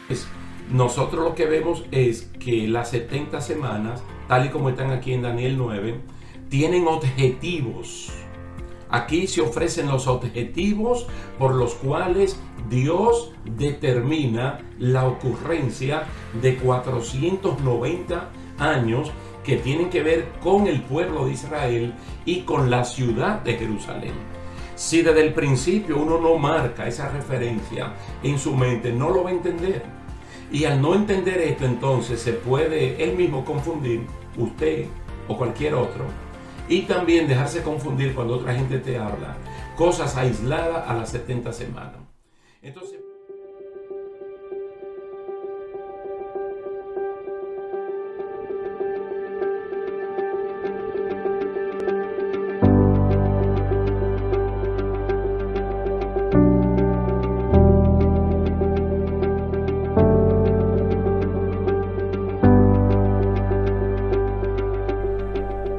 Pues, nosotros lo que vemos es que las 70 semanas, tal y como están aquí en Daniel 9, tienen objetivos. Aquí se ofrecen los objetivos por los cuales Dios determina la ocurrencia de 490 años que tienen que ver con el pueblo de Israel y con la ciudad de Jerusalén. Si desde el principio uno no marca esa referencia en su mente, no lo va a entender. Y al no entender esto, entonces se puede él mismo confundir, usted o cualquier otro, y también dejarse confundir cuando otra gente te habla cosas aisladas a las 70 semanas. Entonces,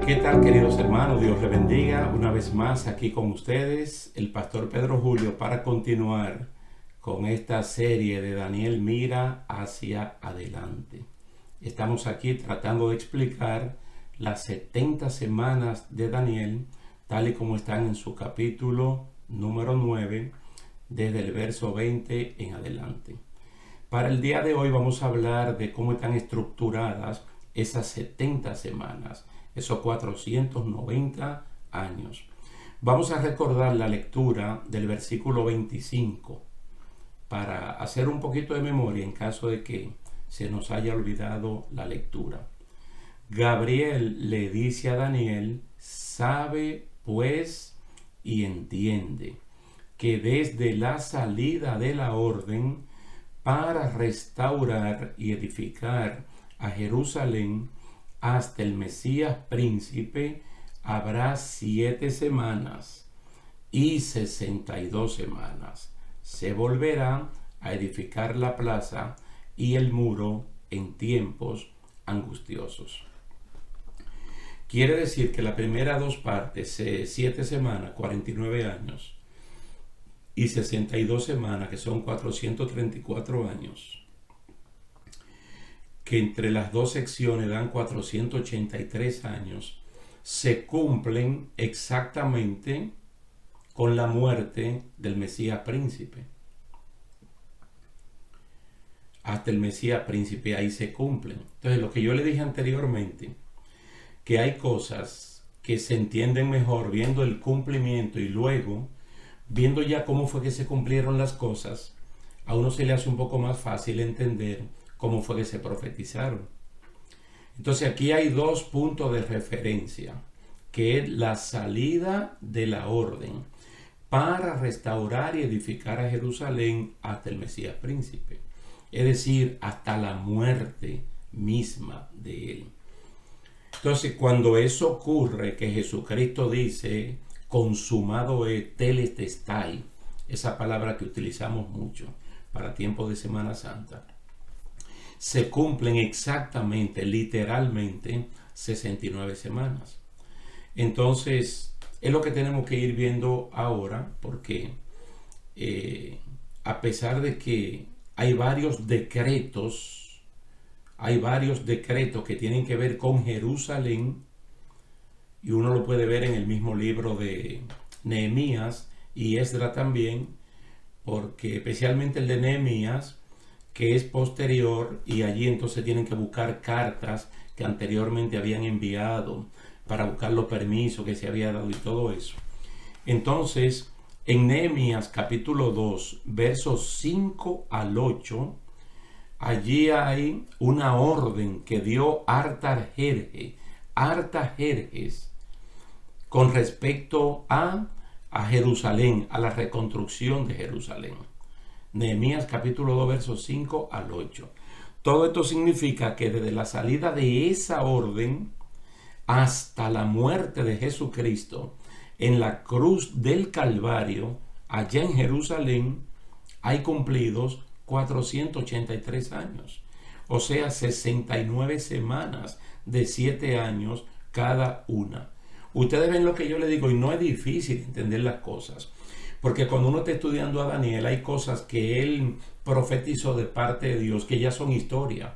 ¿qué tal, queridos hermanos? Dios les bendiga una vez más aquí con ustedes, el pastor Pedro Julio, para continuar con esta serie de Daniel mira hacia adelante. Estamos aquí tratando de explicar las 70 semanas de Daniel, tal y como están en su capítulo número 9, desde el verso 20 en adelante. Para el día de hoy vamos a hablar de cómo están estructuradas esas 70 semanas, esos 490 años. Vamos a recordar la lectura del versículo 25 para hacer un poquito de memoria en caso de que se nos haya olvidado la lectura. Gabriel le dice a Daniel: sabe pues y entiende que desde la salida de la orden para restaurar y edificar a Jerusalén hasta el Mesías príncipe habrá 7 semanas y 62 semanas. Se volverá a edificar la plaza y el muro en tiempos angustiosos. Quiere decir que la primera dos partes, 7 semanas, 49 años, y 62 semanas, que son 434 años, que entre las dos secciones dan 483 años, se cumplen exactamente con la muerte del Mesías príncipe. Hasta el Mesías príncipe ahí se cumplen. Entonces, lo que yo le dije anteriormente, que hay cosas que se entienden mejor viendo el cumplimiento y luego viendo ya cómo fue que se cumplieron las cosas, a uno se le hace un poco más fácil entender cómo fue que se profetizaron. Entonces aquí hay dos puntos de referencia, que es la salida de la orden para restaurar y edificar a Jerusalén hasta el Mesías príncipe, es decir, hasta la muerte misma de él. Entonces, cuando eso ocurre, que Jesucristo dice consumado es, telestai, esa palabra que utilizamos mucho para tiempo de Semana Santa, se cumplen exactamente, literalmente, 69 semanas. Entonces, es lo que tenemos que ir viendo ahora, porque a pesar de que hay varios decretos que tienen que ver con Jerusalén, y uno lo puede ver en el mismo libro de Nehemías y Esdras también, porque especialmente el de Nehemías, que es posterior, y allí entonces tienen que buscar cartas que anteriormente habían enviado para buscar los permisos que se había dado y todo eso. Entonces, en Nehemías capítulo 2, versos 5 al 8, allí hay una orden que dio Artajerjes con respecto a Jerusalén, a la reconstrucción de Jerusalén. Nehemías capítulo 2, versos 5 al 8. Todo esto significa que desde la salida de esa orden hasta la muerte de Jesucristo en la cruz del Calvario, allá en Jerusalén, hay cumplidos 483 años. O sea, 69 semanas de 7 años cada una. Ustedes ven lo que yo les digo y no es difícil entender las cosas. Porque cuando uno está estudiando a Daniel, hay cosas que él profetizó de parte de Dios que ya son historia.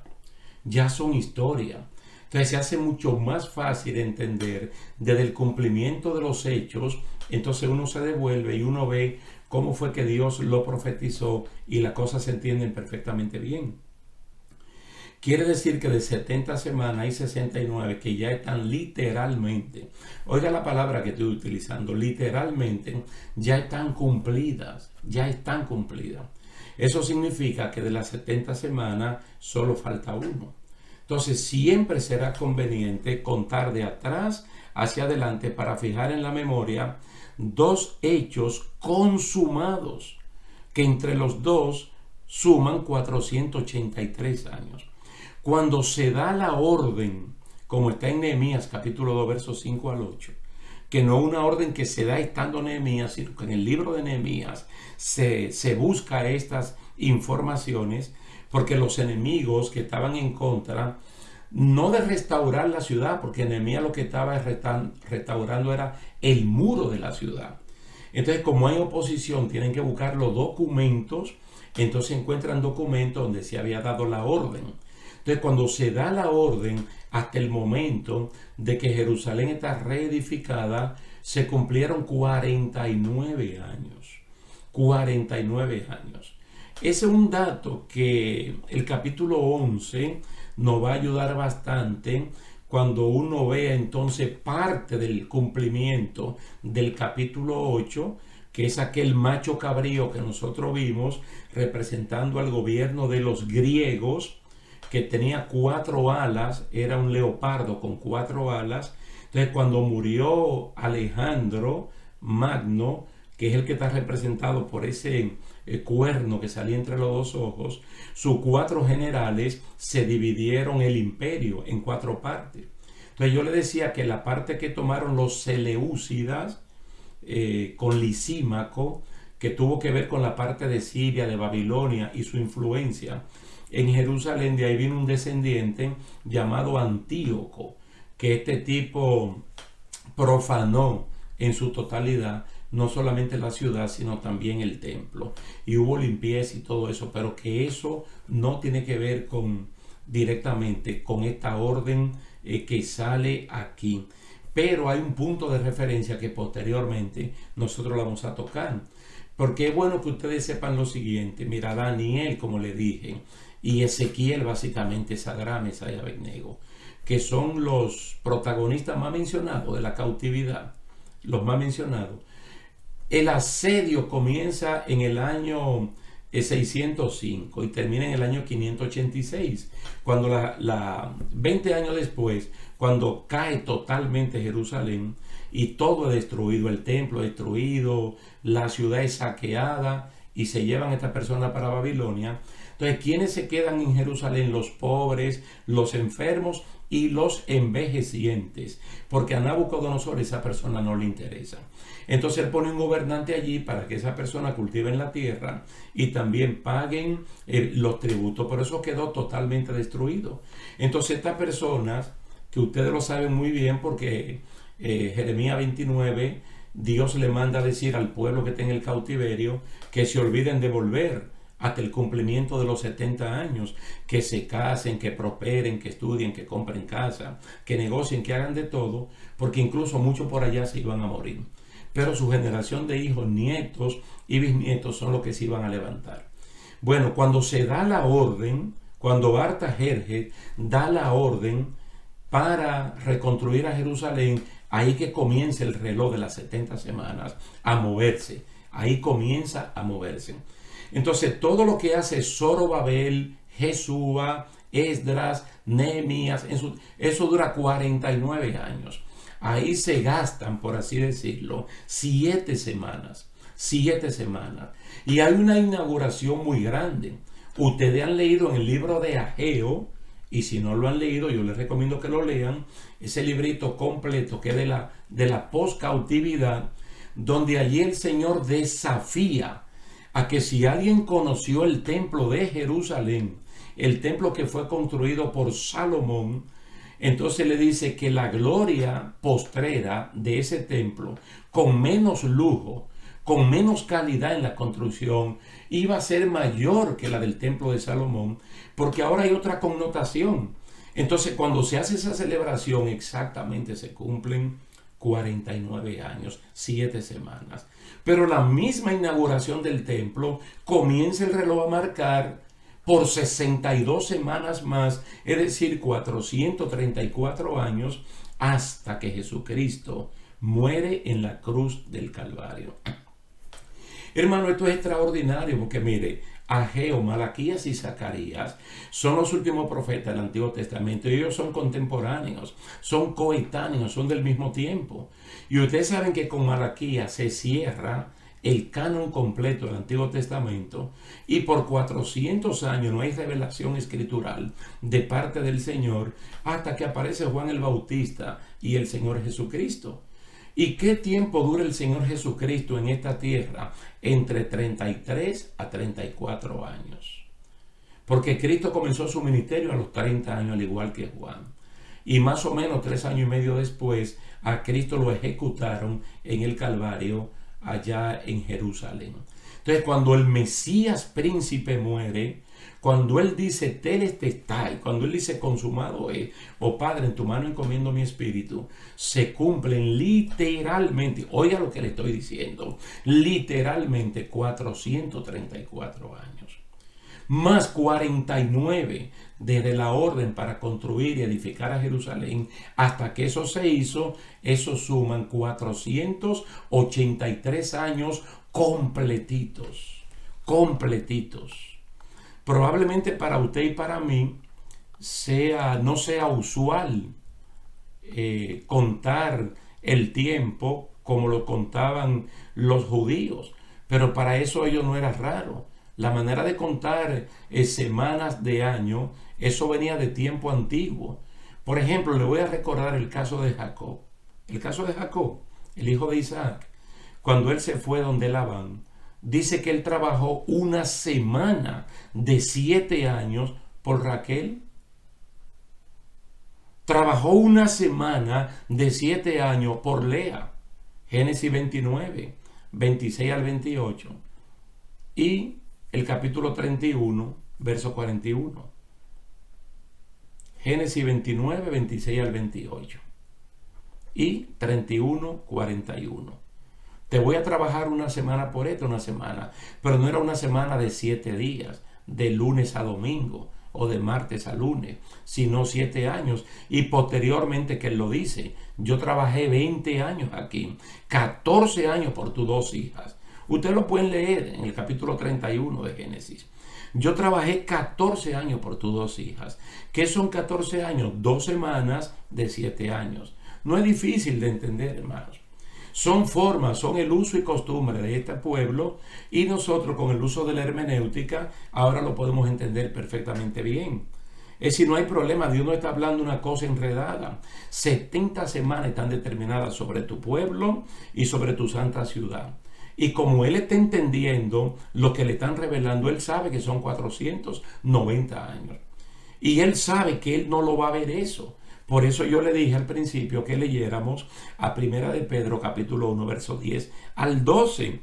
Ya son historia. Entonces se hace mucho más fácil entender desde el cumplimiento de los hechos. Entonces uno se devuelve y uno ve cómo fue que Dios lo profetizó y las cosas se entienden perfectamente bien. Quiere decir que de 70 semanas hay 69 que ya están literalmente, oiga la palabra que estoy utilizando, literalmente ya están cumplidas, ya están cumplidas. Eso significa que de las 70 semanas solo falta uno. Entonces siempre será conveniente contar de atrás hacia adelante para fijar en la memoria dos hechos consumados, que entre los dos suman 483 años. Cuando se da la orden, como está en Nehemías capítulo 2 versos 5 al 8, que no una orden que se da estando Nehemías, sino que en el libro de Nehemías se busca estas informaciones, porque los enemigos que estaban en contra, no de restaurar la ciudad, porque Nehemías lo que estaba restaurando era el muro de la ciudad. Entonces, como hay oposición, tienen que buscar los documentos, entonces encuentran documentos donde se había dado la orden. Entonces, cuando se da la orden, hasta el momento de que Jerusalén está reedificada, se cumplieron 49 años. 49 años. Ese es un dato que el capítulo 11 nos va a ayudar bastante cuando uno vea entonces parte del cumplimiento del capítulo 8, que es aquel macho cabrío que nosotros vimos representando al gobierno de los griegos, que tenía 4 alas, era un leopardo con 4 alas. Entonces, cuando murió Alejandro Magno, que es el que está representado por ese cuerno que salía entre los dos ojos, sus 4 generales se dividieron el imperio en 4 partes. Entonces yo le decía que la parte que tomaron los Seleucidas con Lisímaco, que tuvo que ver con la parte de Siria, de Babilonia y su influencia en Jerusalén, de ahí vino un descendiente llamado Antíoco, que este tipo profanó en su totalidad no solamente la ciudad, sino también el templo, y hubo limpieza y todo eso, pero que eso no tiene que ver directamente con esta orden que sale aquí. Pero hay un punto de referencia que posteriormente nosotros lo vamos a tocar, porque es bueno que ustedes sepan lo siguiente. Mira, Daniel, como le dije, y Ezequiel, básicamente Sadrach, Mesach y Abednego, que son los protagonistas más mencionados de la cautividad, los más mencionados. El asedio comienza en el año 605 y termina en el año 586, cuando 20 años después, cuando cae totalmente Jerusalén y todo es destruido, el templo es destruido, la ciudad es saqueada y se llevan a estas personas para Babilonia. Entonces, ¿quiénes se quedan en Jerusalén? Los pobres, los enfermos y los envejecientes, porque a Nabucodonosor esa persona no le interesa. Entonces él pone un gobernante allí para que esa persona cultive en la tierra y también paguen los tributos. Por eso quedó totalmente destruido. Entonces estas personas, que ustedes lo saben muy bien porque Jeremías 29, Dios le manda a decir al pueblo que está en el cautiverio que se olviden de volver hasta el cumplimiento de los 70 años, que se casen, que prosperen, que estudien, que compren casa, que negocien, que hagan de todo, porque incluso muchos por allá se iban a morir. Pero su generación de hijos, nietos y bisnietos son los que se iban a levantar. Bueno, cuando se da la orden, cuando Artajerjes da la orden para reconstruir a Jerusalén, ahí que comienza el reloj de las 70 semanas a moverse. Ahí comienza a moverse. Entonces, todo lo que hace Zorobabel, Jesúa, Esdras, Nehemías, eso dura 49 años. Ahí se gastan, por así decirlo, 7 semanas. 7 semanas. Y hay una inauguración muy grande. Ustedes han leído en el libro de Ageo, y si no lo han leído, yo les recomiendo que lo lean, ese librito completo que es de la poscautividad, donde allí el Señor desafía a que si alguien conoció el templo de Jerusalén, el templo que fue construido por Salomón, entonces le dice que la gloria postrera de ese templo, con menos lujo, con menos calidad en la construcción, iba a ser mayor que la del templo de Salomón, porque ahora hay otra connotación. Entonces, cuando se hace esa celebración, exactamente se cumplen 49 años, 7 semanas. Pero la misma inauguración del templo comienza el reloj a marcar por 62 semanas más, es decir, 434 años, hasta que Jesucristo muere en la cruz del Calvario. Hermano, esto es extraordinario porque mire, Ageo, Malaquías y Zacarías son los últimos profetas del Antiguo Testamento y ellos son contemporáneos, son coetáneos, son del mismo tiempo. Y ustedes saben que con Malaquías se cierra el canon completo del Antiguo Testamento y por 400 años no hay revelación escritural de parte del Señor hasta que aparece Juan el Bautista y el Señor Jesucristo. ¿Y qué tiempo dura el Señor Jesucristo en esta tierra? Entre 33 a 34 años. Porque Cristo comenzó su ministerio a los 30 años, al igual que Juan. Y más o menos 3 años y medio después, a Cristo lo ejecutaron en el Calvario, allá en Jerusalén. Entonces, cuando el Mesías príncipe muere, cuando Él dice telestai, cuando Él dice consumado es, oh Padre, en tu mano encomiendo mi espíritu, se cumplen literalmente, oiga lo que le estoy diciendo, literalmente 434 años. Más 49 desde la orden para construir y edificar a Jerusalén, hasta que eso se hizo, eso suman 483 años completitos. Probablemente para usted y para mí no sea usual contar el tiempo como lo contaban los judíos, pero para eso ello no era raro. La manera de contar semanas de año, eso venía de tiempo antiguo. Por ejemplo, le voy a recordar el caso de Jacob. El caso de Jacob, el hijo de Isaac, cuando él se fue donde Labán, dice que él trabajó una semana de 7 años por Raquel. Trabajó una semana de 7 años por Lea. Génesis 29, 26 al 28. Y el capítulo 31, verso 41. Génesis 29, 26 al 28. Y 31, 41. Te voy a trabajar una semana por esta, una semana. Pero no era una semana de 7 días, de lunes a domingo o de martes a lunes, sino 7 años. Y posteriormente que él lo dice, yo trabajé 20 años aquí, 14 años por tus 2 hijas. Ustedes lo pueden leer en el capítulo 31 de Génesis. Yo trabajé 14 años por tus 2 hijas. ¿Qué son 14 años? 2 semanas de 7 años. No es difícil de entender, hermanos. Son formas, son el uso y costumbre de este pueblo y nosotros con el uso de la hermenéutica ahora lo podemos entender perfectamente bien. Es decir, no hay problema, Dios no está hablando una cosa enredada. 70 semanas están determinadas sobre tu pueblo y sobre tu santa ciudad. Y como Él está entendiendo lo que le están revelando, Él sabe que son 490 años. Y Él sabe que Él no lo va a ver eso. Por eso yo le dije al principio que leyéramos a Primera de Pedro capítulo 1 verso 10 al 12.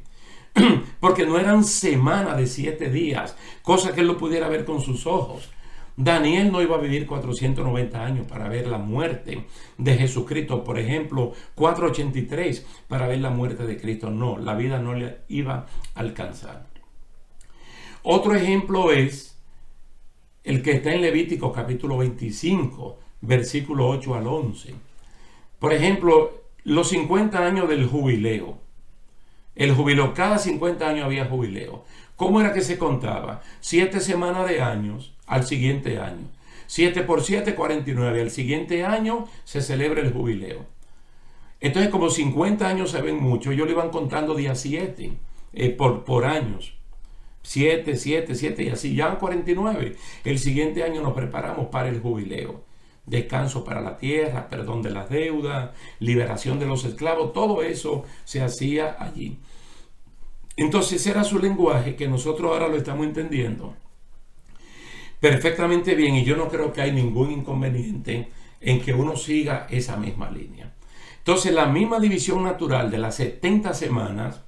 Porque no eran semanas de 7 días, cosa que Él lo pudiera ver con sus ojos. Daniel no iba a vivir 490 años para ver la muerte de Jesucristo. Por ejemplo, 483 para ver la muerte de Cristo. No, la vida no le iba a alcanzar. Otro ejemplo es el que está en Levítico capítulo 25, versículo 8 al 11. Por ejemplo, los 50 años del jubileo. El jubileo, cada 50 años había jubileo. ¿Cómo era que se contaba? 7 semanas de años al siguiente año. 7 por 7, 49. Al siguiente año se celebra el jubileo. Entonces, como 50 años se ven mucho, ellos le iban contando día 7 por años. 7, 7, 7 y así. Ya en 49. El siguiente año nos preparamos para el jubileo. Descanso para la tierra, perdón de las deudas, liberación de los esclavos, todo eso se hacía allí. Entonces era su lenguaje que nosotros ahora lo estamos entendiendo perfectamente bien y yo no creo que hay ningún inconveniente en que uno siga esa misma línea. Entonces la misma división natural de las 70 semanas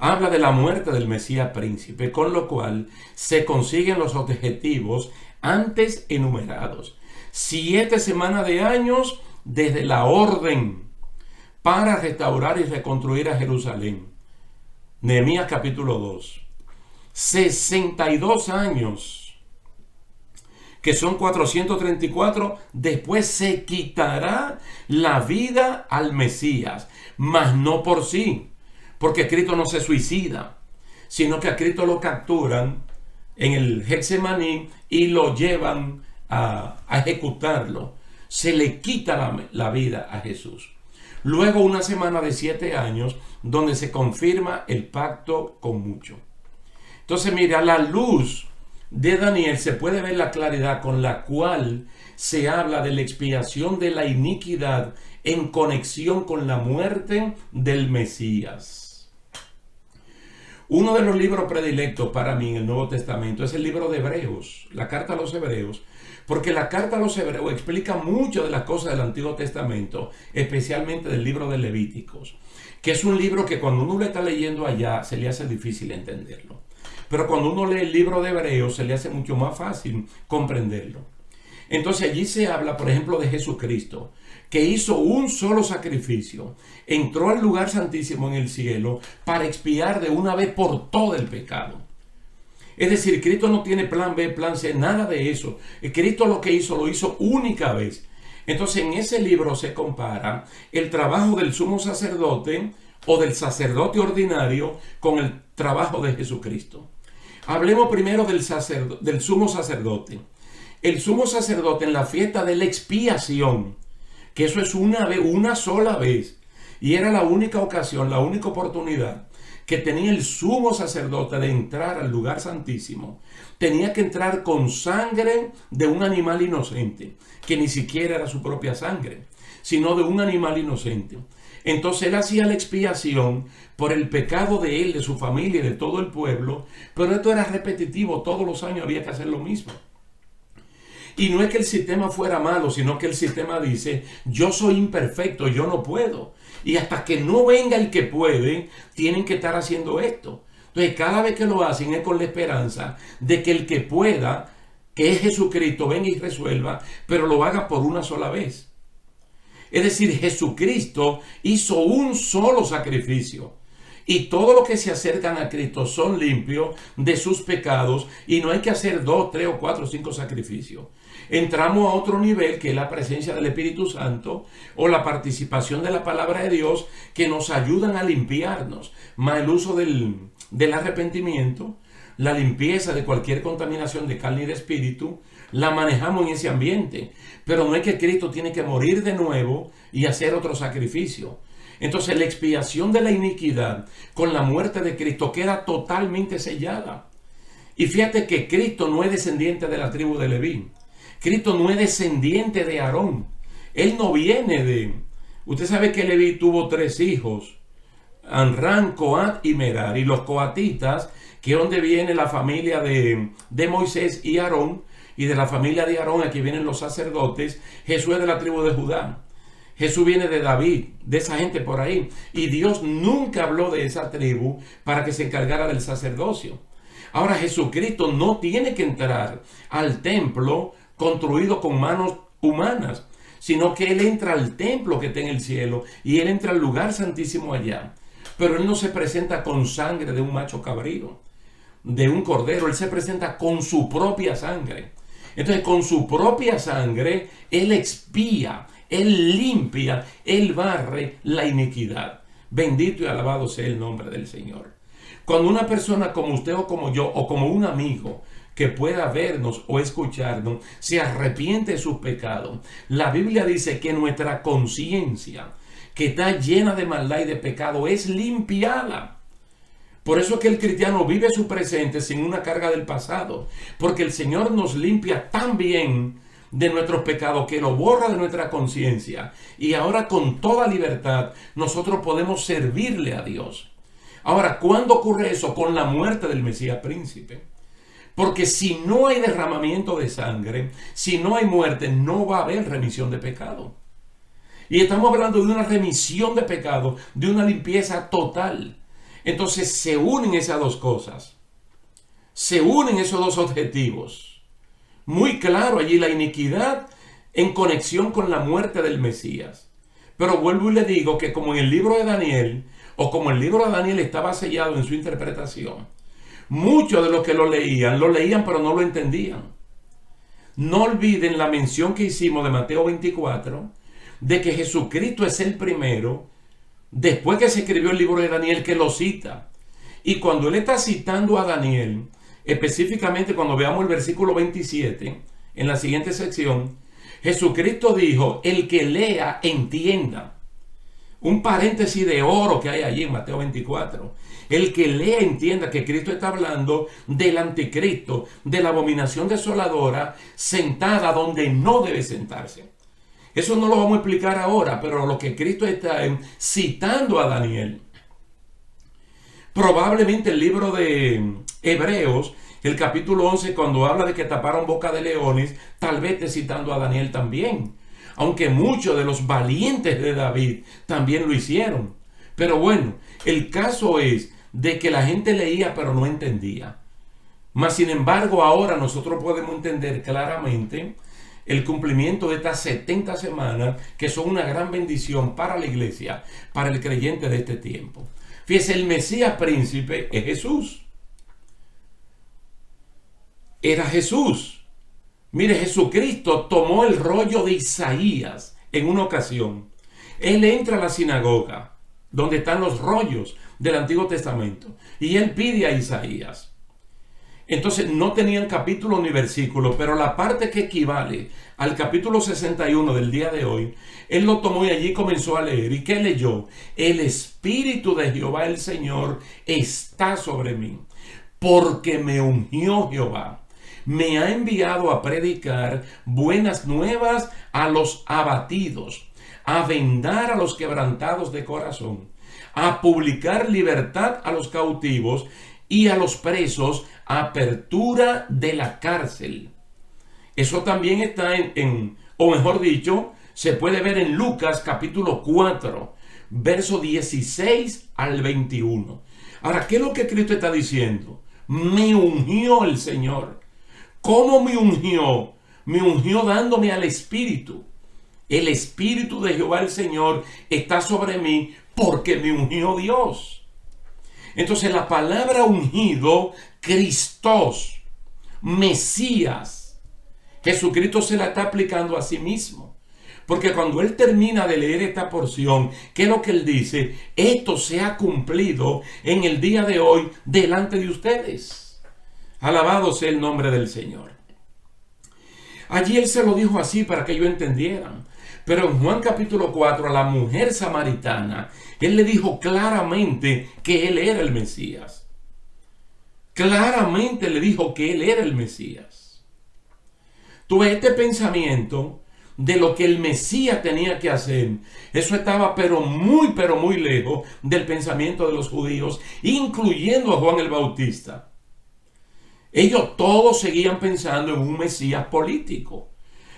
habla de la muerte del Mesías príncipe, con lo cual se consiguen los objetivos antes enumerados. 7 semanas de años desde la orden para restaurar y reconstruir a Jerusalén. Nehemías capítulo 2. 62 años, que son 434, después se quitará la vida al Mesías, mas no por sí, porque Cristo no se suicida, sino que a Cristo lo capturan en el Getsemaní y lo llevan a ejecutarlo. Se le quita la vida a Jesús. Luego una semana de 7 años donde se confirma el pacto con muchos. Entonces mira, a la luz de Daniel se puede ver la claridad con la cual se habla de la expiación de la iniquidad en conexión con la muerte del Mesías. Uno de los libros predilectos para mí en el Nuevo Testamento es el libro de Hebreos, la carta a los Hebreos, porque la carta a los Hebreos explica mucho de las cosas del Antiguo Testamento, especialmente del libro de Levíticos, que es un libro que cuando uno lo está leyendo allá se le hace difícil entenderlo. Pero cuando uno lee el libro de Hebreos se le hace mucho más fácil comprenderlo. Entonces allí se habla, por ejemplo, de Jesucristo, que hizo un solo sacrificio, entró al lugar santísimo en el cielo para expiar de una vez por todo el pecado. Es decir, Cristo no tiene plan B, plan C, nada de eso. Cristo lo que hizo, lo hizo única vez. Entonces en ese libro se compara el trabajo del sumo sacerdote o del sacerdote ordinario con el trabajo de Jesucristo. Hablemos primero del sumo sacerdote. El sumo sacerdote en la fiesta de la expiación, que eso es una sola vez, y era la única ocasión, la única oportunidad que tenía el sumo sacerdote de entrar al lugar santísimo. Tenía que entrar con sangre de un animal inocente, que ni siquiera era su propia sangre, sino de un animal inocente. Entonces él hacía la expiación por el pecado de él, de su familia y de todo el pueblo, pero esto era repetitivo, todos los años había que hacer lo mismo. Y no es que el sistema fuera malo, sino que el sistema dice, yo soy imperfecto, yo no puedo. Y hasta que no venga el que puede, tienen que estar haciendo esto. Entonces cada vez que lo hacen es con la esperanza de que el que pueda, que es Jesucristo, venga y resuelva, pero lo haga por una sola vez. Es decir, Jesucristo hizo un solo sacrificio. Y todos los que se acercan a Cristo son limpios de sus pecados y no hay que hacer 2, 3 o 4 o 5 sacrificios. Entramos a otro nivel que es la presencia del Espíritu Santo o la participación de la palabra de Dios que nos ayudan a limpiarnos. Más el uso del arrepentimiento, la limpieza de cualquier contaminación de carne y de espíritu, la manejamos en ese ambiente. Pero no es que Cristo tiene que morir de nuevo y hacer otro sacrificio. Entonces la expiación de la iniquidad con la muerte de Cristo queda totalmente sellada. Y fíjate que Cristo no es descendiente de la tribu de Leví. Cristo no es descendiente de Aarón. Él no viene de... Usted sabe que Leví tuvo 3 hijos. Amram, Coat y Merar. Y los coatitas, que es donde viene la familia de Moisés y Aarón. Y de la familia de Aarón aquí vienen los sacerdotes. Jesús es de la tribu de Judá. Jesús viene de David, de esa gente por ahí. Y Dios nunca habló de esa tribu para que se encargara del sacerdocio. Ahora Jesucristo no tiene que entrar al templo construido con manos humanas, sino que Él entra al templo que está en el cielo y Él entra al lugar santísimo allá. Pero Él no se presenta con sangre de un macho cabrío, de un cordero. Él se presenta con su propia sangre. Entonces con su propia sangre Él expía, Él limpia, Él barre la iniquidad. Bendito y alabado sea el nombre del Señor. Cuando una persona como usted o como yo, o como un amigo que pueda vernos o escucharnos, se arrepiente de sus pecados, la Biblia dice que nuestra conciencia, que está llena de maldad y de pecado, es limpiada. Por eso es que el cristiano vive su presente sin una carga del pasado, porque el Señor nos limpia tan bien de nuestros pecados que lo borra de nuestra conciencia, y ahora con toda libertad nosotros podemos servirle a Dios. Ahora, ¿cuándo ocurre eso? Con la muerte del Mesías príncipe. Porque si no hay derramamiento de sangre, si no hay muerte, no va a haber remisión de pecado. Y estamos hablando de una remisión de pecado, de una limpieza total. Entonces se unen esas dos cosas. Se unen esos dos objetivos. Muy claro allí la iniquidad en conexión con la muerte del Mesías. Pero vuelvo y le digo que como en el libro de Daniel, o como el libro de Daniel estaba sellado en su interpretación, muchos de los que lo leían pero no lo entendían. No olviden la mención que hicimos de Mateo 24, de que Jesucristo es el primero, después que se escribió el libro de Daniel, que lo cita. Y cuando él está citando a Daniel, específicamente cuando veamos el versículo 27, en la siguiente sección, Jesucristo dijo, el que lea, entienda. Un paréntesis de oro que hay allí en Mateo 24. El que lea, entienda que Cristo está hablando del anticristo, de la abominación desoladora, sentada donde no debe sentarse. Eso no lo vamos a explicar ahora, pero lo que Cristo está citando a Daniel. Probablemente el libro de Hebreos, el capítulo 11, cuando habla de que taparon boca de leones, tal vez esté citando a Daniel también. Aunque muchos de los valientes de David también lo hicieron. Pero bueno, el caso es de que la gente leía pero no entendía. Mas sin embargo ahora nosotros podemos entender claramente el cumplimiento de estas 70 semanas que son una gran bendición para la iglesia, para el creyente de este tiempo. Fíjese, el Mesías príncipe es Jesús. Era Jesús. Mire, Jesucristo tomó el rollo de Isaías en una ocasión. Él entra a la sinagoga, donde están los rollos del Antiguo Testamento, y él pide a Isaías. Entonces no tenían capítulo ni versículo, pero la parte que equivale al capítulo 61 del día de hoy, él lo tomó y allí comenzó a leer. ¿Y qué leyó? El Espíritu de Jehová el Señor está sobre mí, porque me ungió Jehová. Me ha enviado a predicar buenas nuevas a los abatidos, a vendar a los quebrantados de corazón, a publicar libertad a los cautivos y a los presos, apertura de la cárcel. Eso también está o mejor dicho, se puede ver en Lucas capítulo 4, verso 16 al 21. Ahora, ¿qué es lo que Cristo está diciendo? Me ungió el Señor. ¿Cómo me ungió? Me ungió dándome al Espíritu. El Espíritu de Jehová el Señor está sobre mí porque me ungió Dios. Entonces la palabra ungido, Christos, Mesías, Jesucristo se la está aplicando a sí mismo. Porque cuando él termina de leer esta porción, ¿qué es lo que él dice? Esto se ha cumplido en el día de hoy delante de ustedes. Alabado sea el nombre del Señor. Allí él se lo dijo así para que ellos entendieran. Pero en Juan capítulo 4 a la mujer samaritana, él le dijo claramente que él era el Mesías. Claramente le dijo que él era el Mesías. Tuve este pensamiento de lo que el Mesías tenía que hacer. Eso estaba pero muy lejos del pensamiento de los judíos, incluyendo a Juan el Bautista. Ellos todos seguían pensando en un Mesías político.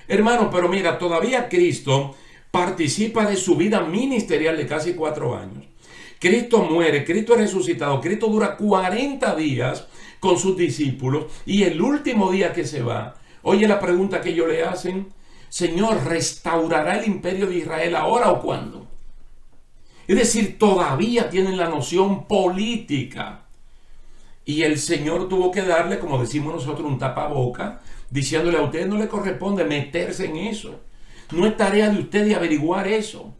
Hermano, pero mira, todavía Cristo participa de su vida ministerial de casi 4 años. Cristo muere, Cristo es resucitado, Cristo dura 40 días con sus discípulos y el último día que se va, oye la pregunta que ellos le hacen, Señor, ¿restaurará el imperio de Israel ahora o cuándo? Es decir, todavía tienen la noción política. Y el Señor tuvo que darle, como decimos nosotros, un tapaboca, diciéndole a ustedes no le corresponde meterse en eso. No es tarea de ustedes averiguar eso.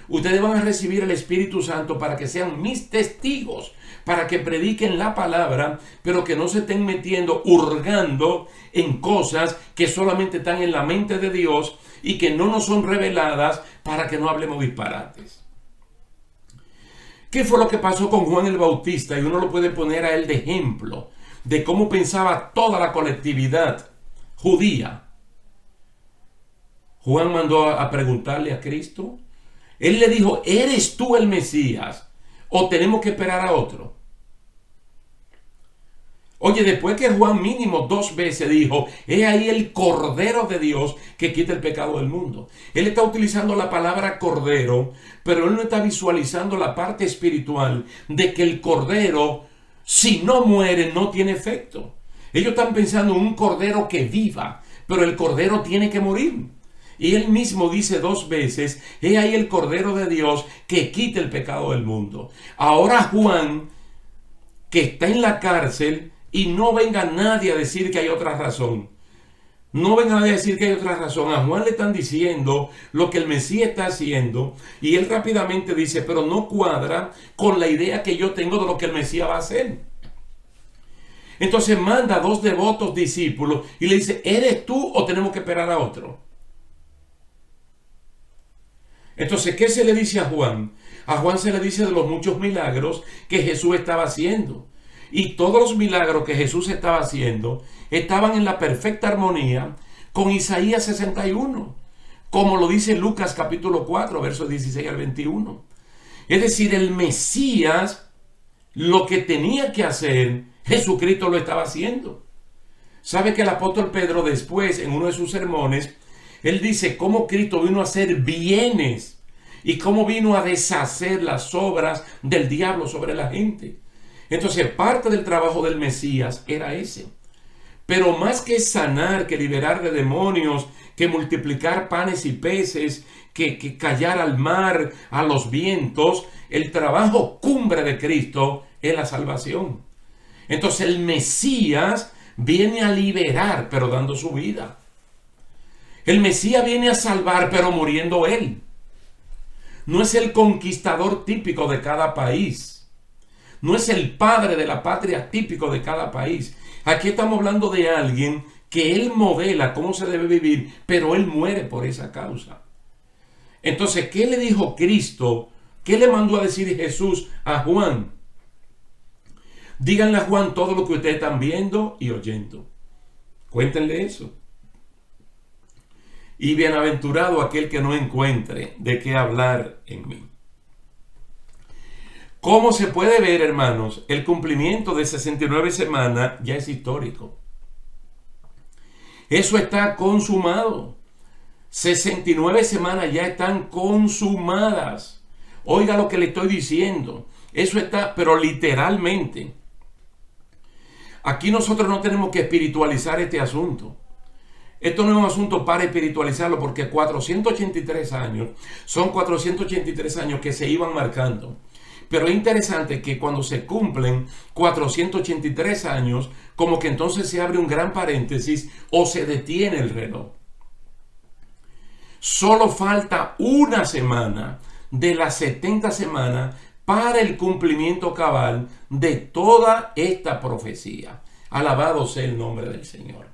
Ustedes van a recibir el Espíritu Santo para que sean mis testigos, para que prediquen la palabra, pero que no se estén metiendo, hurgando en cosas que solamente están en la mente de Dios y que no nos son reveladas para que no hablemos disparates. ¿Qué fue lo que pasó con Juan el Bautista? Y uno lo puede poner a él de ejemplo de cómo pensaba toda la colectividad judía. Juan mandó a preguntarle a Cristo. Él le dijo, ¿eres tú el Mesías o tenemos que esperar a otro? Oye, después que Juan mínimo 2 veces dijo, he ahí el Cordero de Dios que quita el pecado del mundo. Él está utilizando la palabra Cordero, pero él no está visualizando la parte espiritual de que el Cordero, si no muere, no tiene efecto. Ellos están pensando en un Cordero que viva, pero el Cordero tiene que morir. Y él mismo dice 2 veces, he ahí el Cordero de Dios que quita el pecado del mundo. Ahora Juan, que está en la cárcel, y no venga nadie a decir que hay otra razón. No venga nadie a decir que hay otra razón. A Juan le están diciendo lo que el Mesías está haciendo, y él rápidamente dice, pero no cuadra con la idea que yo tengo de lo que el Mesías va a hacer. Entonces manda a 2 devotos discípulos y le dice, ¿eres tú o tenemos que esperar a otro? Entonces, ¿qué se le dice a Juan? A Juan se le dice de los muchos milagros que Jesús estaba haciendo. Y todos los milagros que Jesús estaba haciendo estaban en la perfecta armonía con Isaías 61, como lo dice Lucas capítulo 4, versos 16 al 21. Es decir, el Mesías, lo que tenía que hacer, Jesucristo lo estaba haciendo. ¿Sabe que el apóstol Pedro después, en uno de sus sermones, él dice cómo Cristo vino a hacer bienes y cómo vino a deshacer las obras del diablo sobre la gente? Entonces, parte del trabajo del Mesías era ese. Pero más que sanar, que liberar de demonios, que multiplicar panes y peces, que callar al mar, a los vientos, el trabajo cumbre de Cristo es la salvación. Entonces, el Mesías viene a liberar, pero dando su vida. El Mesías viene a salvar, pero muriendo él. No es el conquistador típico de cada país. No es el padre de la patria típico de cada país. Aquí estamos hablando de alguien que él modela cómo se debe vivir, pero él muere por esa causa. Entonces, ¿qué le dijo Cristo? ¿Qué le mandó a decir Jesús a Juan? Díganle a Juan todo lo que ustedes están viendo y oyendo. Cuéntenle eso. Y bienaventurado aquel que no encuentre de qué hablar en mí. Como se puede ver, hermanos, el cumplimiento de 69 semanas ya es histórico. Eso está consumado. 69 semanas ya están consumadas. Oiga lo que le estoy diciendo. Eso está, pero literalmente. Aquí nosotros no tenemos que espiritualizar este asunto. Esto no es un asunto para espiritualizarlo, porque 483 años son 483 años que se iban marcando. Pero es interesante que cuando se cumplen 483 años, como que entonces se abre un gran paréntesis o se detiene el reloj. Solo falta una semana de las 70 semanas para el cumplimiento cabal de toda esta profecía. Alabado sea el nombre del Señor.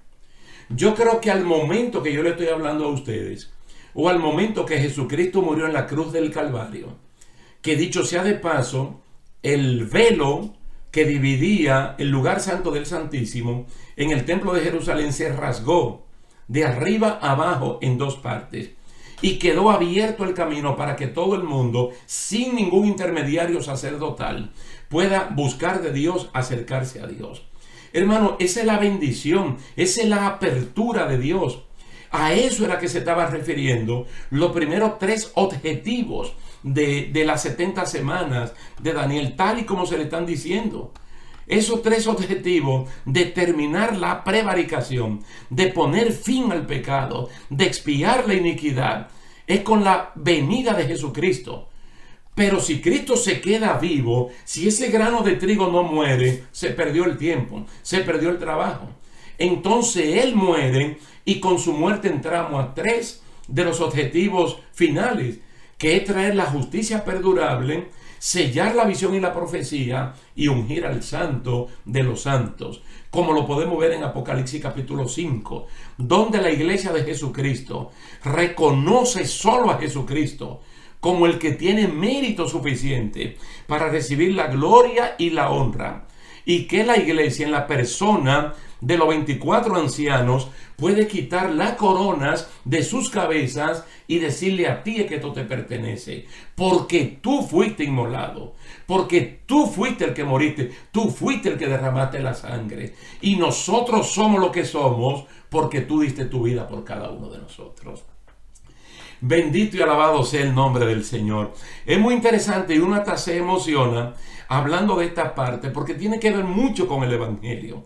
Yo creo que al momento que yo le estoy hablando a ustedes, o al momento que Jesucristo murió en la cruz del Calvario, que dicho sea de paso, el velo que dividía el lugar santo del Santísimo en el templo de Jerusalén se rasgó de arriba a abajo en 2 partes y quedó abierto el camino para que todo el mundo, sin ningún intermediario sacerdotal, pueda buscar de Dios, acercarse a Dios. Hermano, esa es la bendición, esa es la apertura de Dios. A eso era que se estaba refiriendo los primeros 3 objetivos de las 70 semanas de Daniel, tal y como se le están diciendo. Esos 3 objetivos: de terminar la prevaricación, de poner fin al pecado, de expiar la iniquidad, es con la venida de Jesucristo. Pero si Cristo se queda vivo, si ese grano de trigo no muere, se perdió el tiempo, se perdió el trabajo. Entonces Él muere y con su muerte entramos a 3 de los objetivos finales, que es traer la justicia perdurable, sellar la visión y la profecía y ungir al santo de los santos, como lo podemos ver en Apocalipsis capítulo 5, donde la iglesia de Jesucristo reconoce solo a Jesucristo como el que tiene mérito suficiente para recibir la gloria y la honra. y que la iglesia, en la persona de los 24 ancianos, puede quitar las coronas de sus cabezas y decirle: a ti es que esto te pertenece, porque tú fuiste inmolado, porque tú fuiste el que moriste, tú fuiste el que derramaste la sangre, y nosotros somos lo que somos porque tú diste tu vida por cada uno de nosotros. Bendito y alabado sea el nombre del Señor. Es muy interesante y uno hasta se emociona hablando de esta parte porque tiene que ver mucho con el Evangelio.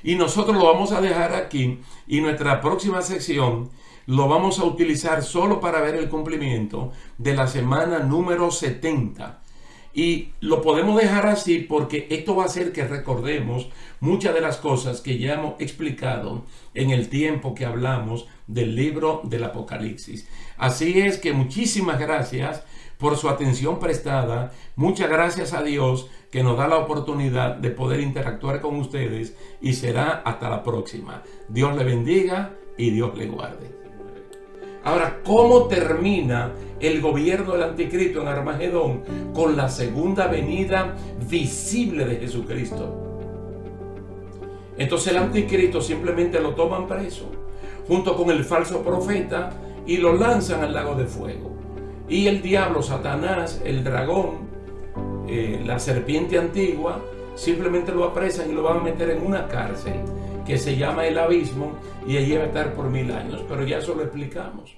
Y nosotros lo vamos a dejar aquí, y nuestra próxima sección lo vamos a utilizar solo para ver el cumplimiento de la semana número 70. Y lo podemos dejar así porque esto va a hacer que recordemos muchas de las cosas que ya hemos explicado en el tiempo que hablamos del libro del Apocalipsis. Así es que muchísimas gracias por su atención prestada. Muchas gracias a Dios que nos da la oportunidad de poder interactuar con ustedes, y será hasta la próxima. Dios le bendiga y Dios le guarde. Ahora, ¿cómo termina el gobierno del anticristo en Armagedón? Con la segunda venida visible de Jesucristo. Entonces el anticristo simplemente lo toman preso, junto con el falso profeta, y lo lanzan al lago de fuego. Y el diablo, Satanás, el dragón, la serpiente antigua, simplemente lo apresan y lo van a meter en una cárcel que se llama el abismo, y allí va a estar por 1000 años. Pero ya eso lo explicamos.